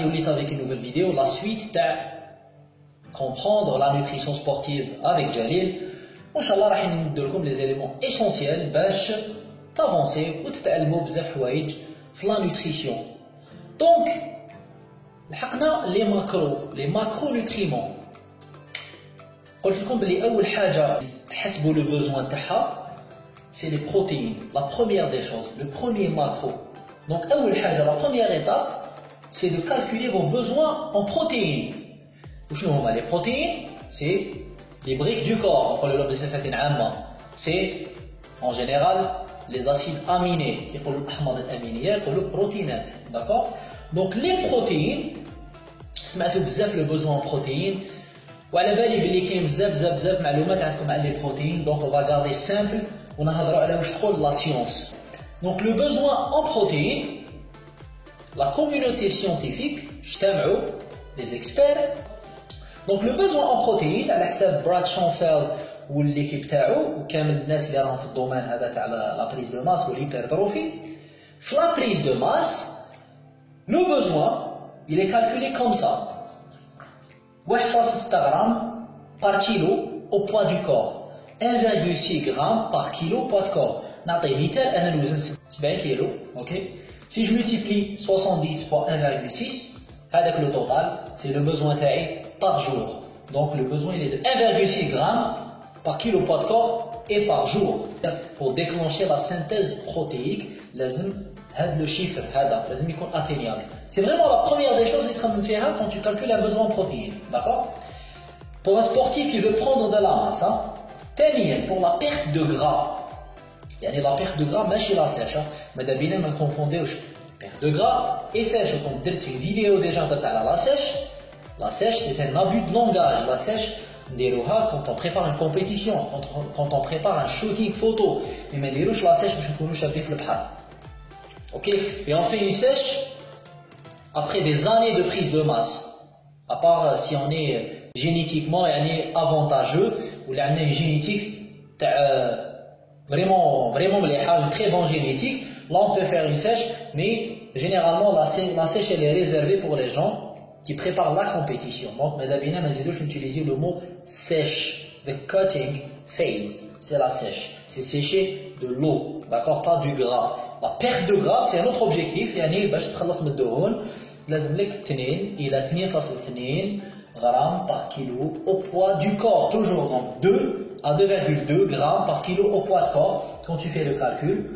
avec une nouvelle vidéo, la suite de comprendre la nutrition sportive avec Jalil. Inch'Allah, راح ندير لكم les éléments essentiels باش t'avancer وتتعلموا بزاف حوايج في la nutrition. Donc, لحقنا les macronutriments. قلت لكم بلي أول حاجة تحسبوا le besoin تاعها c'est les protéines. La première des choses, le premier macro. Donc, la première étape, c'est de calculer vos besoins en protéines. Les protéines, c'est les briques du corps. C'est en général les acides aminés. Les protéines. D'accord? Donc, les protéines, c'est le besoin en protéines. وعلى بالي بلي كاين بزاف معلومات عندكم على les protéines. Donc, on va garder simple. On a la science. Donc le besoin en protéines, la communauté scientifique, les experts. Donc le besoin en protéines, à l'حساب Brad Schoenfeld ou l'équipe تاعو وكامل الناس اللي راهم في الدومين هذا تاع la prise de masse ou l'hypertrophie. La prise de masse, le besoin, il est calculé comme ça. 1,6 g par kilo au poids du corps. 1,6 g par kilo poids de corps. نعطي مثال أنا نوزن 70 كيلو، ok. Si je multiplie 70 fois 1,6, هذاك le total, c'est le besoin تاعي par jour. Donc le besoin il est de 1,6 g par kilo poids de corps et par jour. Pour déclencher la synthèse protéique, لازم هذا le chiffre هذا لازم يكون atteignable. C'est vraiment la première des choses اللي تخمم فيها quand tu calcules un besoin en protéines, d'accord. Pour un sportif qui veut prendre de la masse, pour la perte de gras, la perte de gras ماشي la sèche, mais d'abord ما نكونفونديوش perte de gras et sèche. Comme درت une vidéo déjà على la sèche. La sèche c'est un abus de langage. La sèche نديروها quand on prépare une compétition, quand on prépare un shooting photo, mais ما نديروش la sèche باش نكونوا شابين في البحر. OK, et on fait une sèche après des années de prise de masse. À part si on est génétiquement avantageux ou on a une génétique vraiment une très bonne génétique, là on peut faire une sèche, mais généralement la sèche elle est réservée pour les gens qui préparent la compétition. Donc je utiliser le mot sèche, the cutting phase, c'est la sèche, c'est sécher de l'eau, d'accord, pas du gras. La perte de gras c'est un autre objectif, باش تخلص من الدهون لازم لك 2 إلى 2.2 grammes par kilo au poids du corps, toujours donc 2 à 2,2 grammes par kilo au poids de corps quand tu fais le calcul.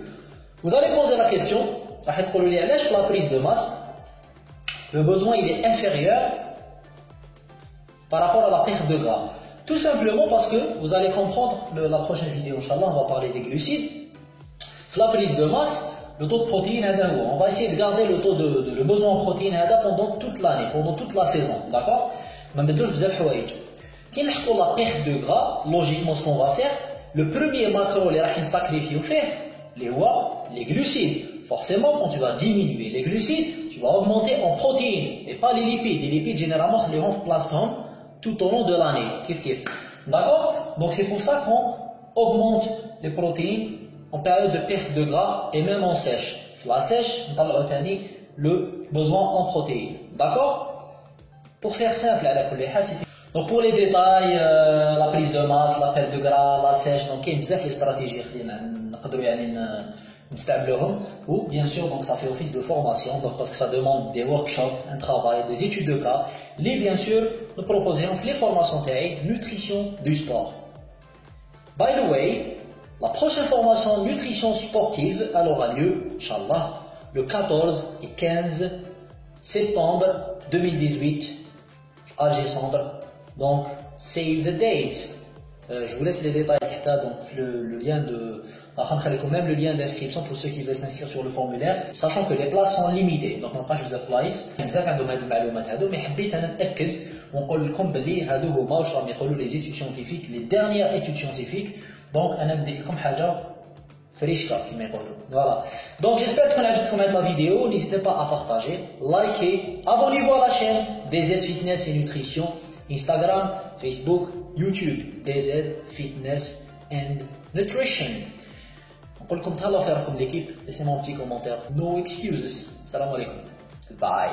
Vous allez poser la question, la prise de masse, le besoin il est inférieur par rapport à la perte de gras. Tout simplement parce que vous allez comprendre la prochaine vidéo, Inch'Allah, on va parler des glucides. La prise de masse, le taux de protéines, on va essayer de garder le besoin en protéines pendant toute l'année, pendant toute la saison, d'accord? Mais maintenant, je vous ai dit, quand la perte de gras, logiquement, ce qu'on va faire, le premier macro, les rachines sacrifiés, les glucides. Forcément, quand tu vas diminuer les glucides, tu vas augmenter en protéines et pas les lipides. Les lipides, généralement, les on place tout au long de l'année. D'accord? Donc, c'est pour ça qu'on augmente les protéines en période de perte de gras et même en sèche. La sèche, le besoin en protéines. D'accord? Pour faire simple, donc pour les détails, la prise de masse, la perte de gras, la sèche, donc il y a beaucoup de stratégies ou bien sûr donc ça fait office de formation, donc parce que ça demande des workshops, un travail, des études de cas. Les bien sûr, nous proposons les formations nutrition du sport. By the way, la prochaine formation nutrition sportive elle aura lieu, Inch'Allah, le 14 et 15 septembre 2018 à Alger Centre. Donc, save the date. Je vous laisse les détails, donc le lien de, même le lien d'inscription pour ceux qui veulent s'inscrire sur le formulaire, sachant que les places sont limitées. Donc, ما je vous place. بزاف عندهم هاد المعلومات هادو، mais حبيت أنا نأكد ونقول لكم باللي هادو هما واش راهم يقولوا les études scientifiques, les dernières études scientifiques. Donc, أنا بديت لكم حاجة فريشكا كما يقولوا. Voilà. Donc, j'espère que vous avez aimé la vidéo. N'hésitez pas à partager, liker, abonnez-vous à la chaîne DZ Fitness et Nutrition. Instagram, Facebook, YouTube, DZ Fitness and Nutrition. On peut comme faire comme l'équipe. Laissez-moi un petit commentaire. No excuses. Salam alaikum. Goodbye.